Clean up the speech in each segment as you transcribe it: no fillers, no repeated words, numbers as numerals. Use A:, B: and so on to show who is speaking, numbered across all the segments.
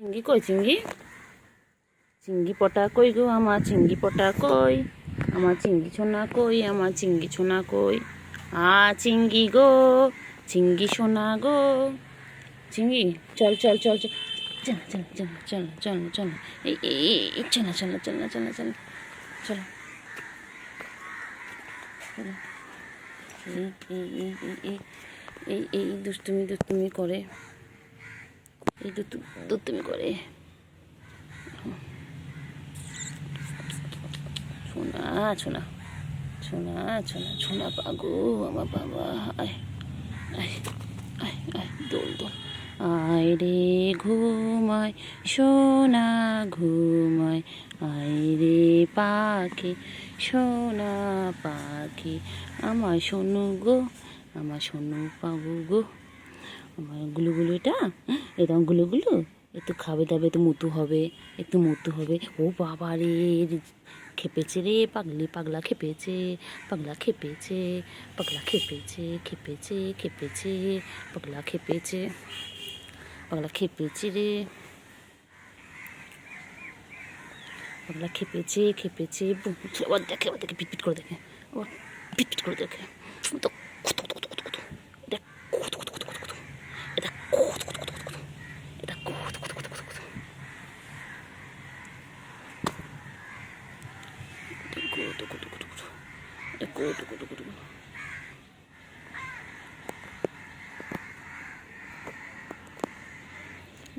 A: চিংড়ি কই চিংড়ি? চিংড়ি পটা কই গো আমার চিংড়ি পটা কই? আমার চিংড়ি ছোনা কই? আমার চিংড়ি ছোনা কই? চিংড়ি গো, চিংড়ি সোনা গো। চিংড়ি চল চল চল চল, চল চল চল চল চল চল, এই চল চল চল চল চল চলো। এই দুষ্টুমি দুষ্টুমি করে, এই দুষ্টুমি করে। সোনা সোনা সোনা সোনা সোনা পাগো আমার বাবা, আয় আয় আয় আয়, দোল দোল। আয় রে ঘুমায় সোনা ঘুমায়, আয় রে পাখি সোনা পাখি, আমার সোনু গো, আমার সোনু পাবো গো। আমার গুলুগুলু এটা গুলুগুলু একটু খাবে দাবে, একটু মুতু হবে, একটু মুতু হবে। ও বাবা রে, খেপেছে রে, পাগলা খেপেছে, পাগলা খেপেছে, পাগলা খেপেছে, খেপেছে খেপেছে, পাগলা খেপেছে, পাগলা খেপেছে রে, পাগলা খেপেছে খেপেছে। আবার দেখে, আবার দেখে, পিটপিট করে দেখে, আবার পিটপিট করে দেখে। তো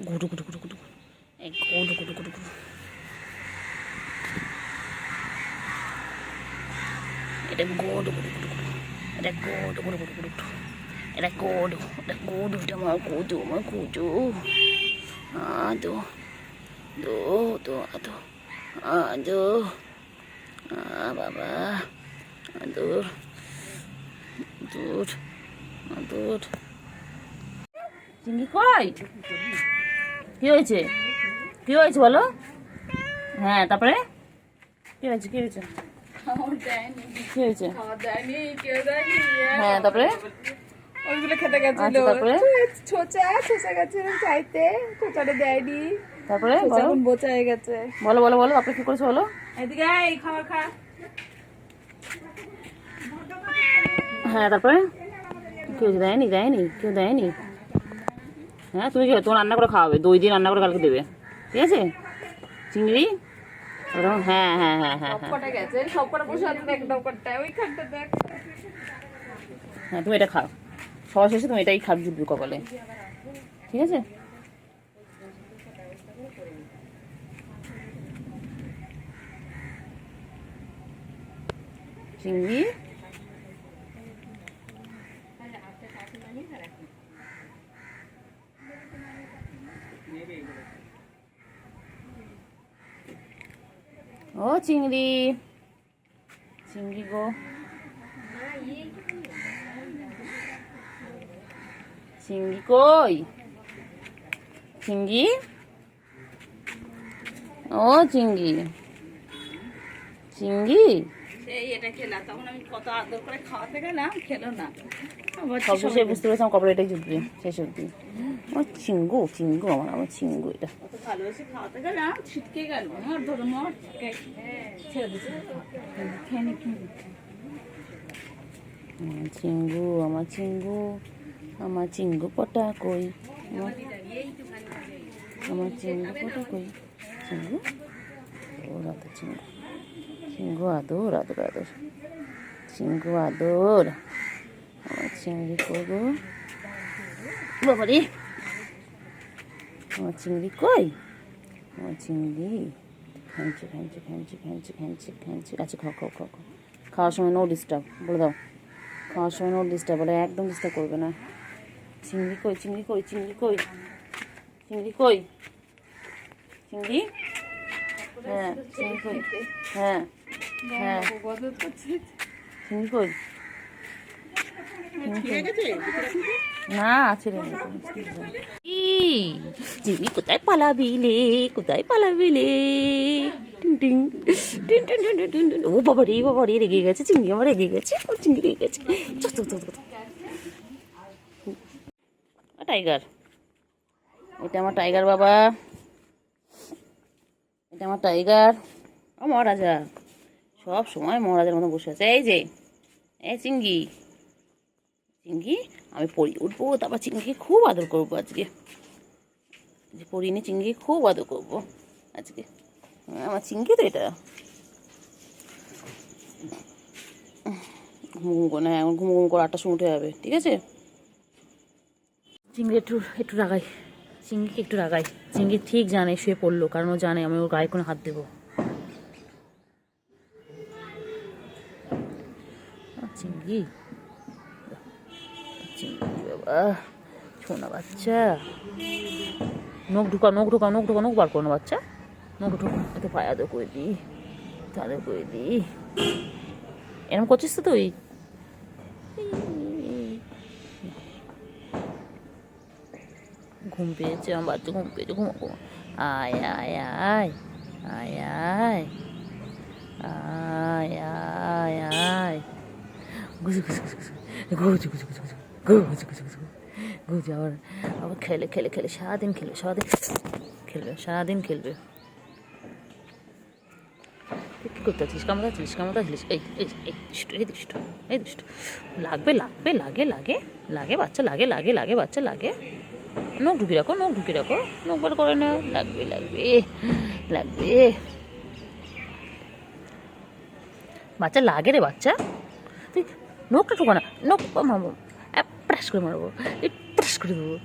A: গুডু গুডু গুডু গুডু, এই গুডু গুডু গুডু গুডু, এটা গুডু গুডু গুডু গুডু, এটা গুডু গুডু গুডু গুডু, এটা গুডু, এটা গুডু, এটা আমার গুডু, আমার গুডু। আদো দো দো আদো, আদো বাবা, আদর দূর আদর। চিংড়ি কই? কি হয়েছে? কি হয়েছে বলো? হ্যাঁ, তারপরে কি হয়েছে? কি হয়েছে? কি হয়েছে? হ্যাঁ, তারপরে
B: ওইগুলো খেতে গেছিল।
A: তারপরে
B: ছোচা গেছে চাইতে, ছোচাটা দেয়নি।
A: তারপরে
B: এখন বোচা হয়ে গেছে।
A: বলো বলো বলো, আপনি কি করেছো বলো?
B: এদিকে এই খাবার খা।
A: হ্যাঁ, তারপরে কেউ দেয়নি? দেয়নি? কেউ দেয়নি? হ্যাঁ, তুমি কি তোমার রান্না করে খাওয়াবে? 2 দিন রান্না করে কালকে দেবে, ঠিক আছে? চিংড়ি হ্যাঁ হ্যাঁ হ্যাঁ হ্যাঁ হ্যাঁ,
B: সবকটা গেছে, সবকটা বসে আছে, দেখ দোকানটা ওইখানটা দেখ।
A: হ্যাঁ, তুমি এটা খাও, সবার শেষে তুমি এটাই খাবে জুটবি কপালে, ঠিক আছে? চিংড়ি ও চিংড়ি, চিংড়ি গো, চিংড়ি কই? চিংড়ি, ও চিংড়ি, চিংড়ি।
B: সেই এটা খেলা, তখন আমি কত আদর করে খাওয়াতে গেলাম, খেলো না।
A: সব শেষে বুঝতে পেরেছিলাম কপালে এটাই জুটবে শেষ অব্দি। আমার চিঙ্গু চিঙ্গু, আমার চিঙ্গু এটা।
B: কত ভালোবেসে খাওয়াতে গেলাম, ছিটকে গেল আমার, ধরো মর ছেড়ে দিচ্ছে। খেয়ে নি
A: চিঙ্গু, আমার চিঙ্গু, আমার চিঙ্গু পটা কই? আমার চিঙ্গু পটা কই? চিঙ্গু ও আদর, চিঙ্গু, চিঙ্গু আদর আদর আদর, চিঙ্গু আদর। আমার চিংড়ি করবো বাবারে, আমার চিংড়ি কই? আমার চিংড়ি খাইছে খাইছে খাইছে খাইছে খাইছে খাইছে। আচ্ছা, খাও খাও খাও খাও, খাওয়ার সময় নো ডিস্টার্ব বলে দাও, খাওয়ার সময় নো ডিস্টার্ব বলে, একদম ডিস্টার্ব করবে না। চিংড়ি কই? চিংড়ি কই? চিংড়ি কই? চিংড়ি কই? চিংড়ি, হ্যাঁ চিংড়ি কই? হ্যাঁ হ্যাঁ, চিংড়ি কই? না, আছে রে। চিংড়ি কোথায় পালাবি লে, কোথায় পালাবি লে? টিং টিং টিং টিং টিং টিং টিং। ও বাবা রে, রেগে গেছে চিংড়ি, আমার রেগে গেছে, ও চিংড়ি রেগে গেছে। টাইগার, এটা আমার টাইগার বাবা। এটা আমার টাইগার। ও মহারাজা, সব সময় মহারাজার মতো বসে আছে। এই যে চিঙ্গি, চিঙ্গি আমি পড়ি উঠবো, তারপর চিঙ্গিকে খুব আদর করবো আজকে। যে পড়ি নিয়ে চিঙ্গিকে খুব আদর করবো আজকে। আমার চিঙ্গি তো এটা। ঘুম করে না, এখন ঘুম করে 8টার সময় উঠে যাবে, ঠিক আছে। চিংড়ি একটু একটু রাগাই, চিংড়িকে একটু রাগাই। চিংড়ি ঠিক জানে শুয়ে পড়লো, কারণ ও জানে আমি ওর গায়ে কোনো হাত দেবো। চিংড়ি, চিংড়ি বাবা, শোনা বাচ্চা, নখ ঢুকা, নখ ঢুকা, নখ ঢুকা, নখ বার করো না বাচ্চা, নখ ঢুকা। একটু পায়ে আদর করে দিই, আদর করে দিই। এরকম করছিস তো তুই? ঘুম পেয়েছে আমার বাচ্চা, ঘুম পেয়েছে, ঘুমাবো। আয় আয় আয় আয় আয় আয় আয় আয়, গুজু গুজু গুজু গুজু গুজু গুজু গুজু গুজু গুজু গুজু। আবার আবার খেলে খেলে খেলে সারাদিন খেলবে, সারাদিন খেলবে, সারাদিন খেলবে। কী করতে আছিস? কামড়াচ্ছিস, কামড়াচ্ছিস? এই এই এই দুষ্ট, এই দুষ্ট, এই দুষ্ট। লাগবে লাগবে, লাগে লাগে লাগে বাচ্চা, লাগে লাগে লাগে বাচ্চা, লাগে। নখ ঢুকি রাখো, নখ ঢুকি রাখো, নখ বার করে না। লাগবে লাগবে লাগবে বাচ্চা, লাগে রে বাচ্চা। তুই নখটা ঠোকা না, নখ মারবো, প্রাস করে মারবো, প্রাস করে দেবো।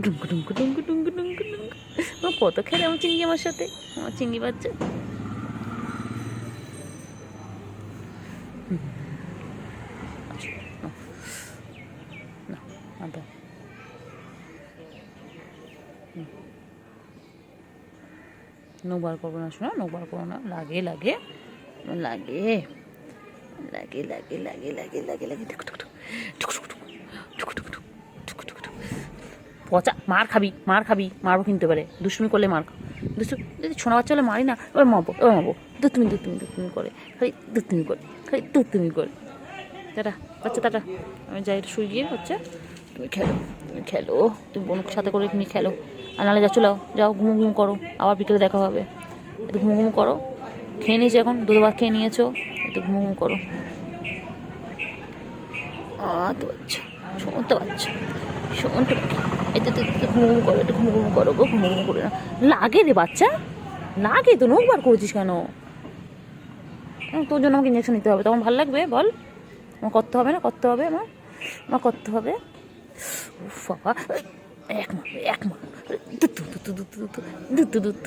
A: ডুঙ্কু ডুঙ্কু ডুঙ্কু ডুঙ্কু ডুঙ্কু ডুঙ্কু। আমার কত খেলে আমার চিংড়ি, আমার সাথে, আমার চিংড়ি বাচ্চা। না আদা, নখ বার করবো না, শোনা, নখ বার করবো না। লাগে লাগে লাগে লাগে লাগে লাগে লাগে লাগে লাগে। পচা, মার খাবি, মার খাবি, মারবো কিনতে পারে। দুষ্টুমি করলে মার, দুষ্টু যদি ছোনা বাচ্চা হলে মারি না, এবার মারবো, এবার মারবো। দুতুমি দুতুমি দুতুমি করে, খালি দুতুমি করে, খালি দুতুমি করে। টাটা বাচ্চা, টাটা। আমি যাই একটু শুয়ে গিয়ে, বাচ্চা তুমি খেলো, তুমি খেলো, তুমি বোনের সাথে করে তুমি খেলো। আর নাহলে যা, চলাও, যাও ঘুমো ঘুম করো, আবার বিকেলে দেখা হবে। একটু ঘুমো ঘুম করো, খেয়ে নিয়েছো এখন, দুধ ভাত খেয়ে নিয়েছো, একটু ঘুমো ঘুম করো। তো বাচ্চা, শোনতে বাচ্চা, শোনতে পাচ্ছি। এতে তো ঘুমো ঘুম করো, একটু ঘুমো ঘুম করো গো, ঘুমো ঘুম করে না। লাগে রে বাচ্চা, লাগে তো। নখ বার করেছিস কেন? তোর জন্য আমাকে ইঞ্জেকশন নিতে হবে, তখন ভালো লাগবে বল? আমার করতে হবে না, করতে হবে আমার, আমার করতে হবে। বাবা, এক মাস, এক মাস, দুধ দুধ দুধ দুধ দুধ দুধ দুধ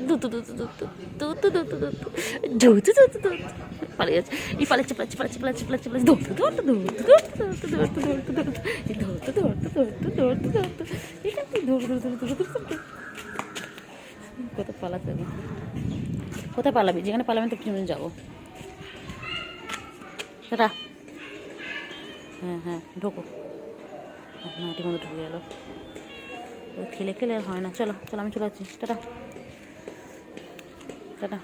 A: দুধ দুধ দুধ দুধ দুধ দুধ দুধ পালিয়ে যাচ্ছে, এই পালাচ্ছে পালাচ্ছে পালাচ্ছে পালাচ্ছে পালাচ্ছে পালাচ্ছে, দৌড়তে দৌড়তে দৌড়তে দৌড়তে দৌড়তে দৌড়তে দৌড়তে দৌড়তে দৌড়তে দৌড়তে দৌড়তে দৌড়তে, এটা তুই দৌড়তে দৌড়তে দৌড়তে। কোথায় পালাতে হবে? কোথায় পালাবি? যেখানে পালাবেন তো পিছনে যাবো। সেটা হ্যাঁ হ্ঁ ঢোকো। মাটি মতো ঢুকে গেল। খেলে খেলে আর হয় না। চলো চলো, আমি চলে যাচ্ছি। Tata tata.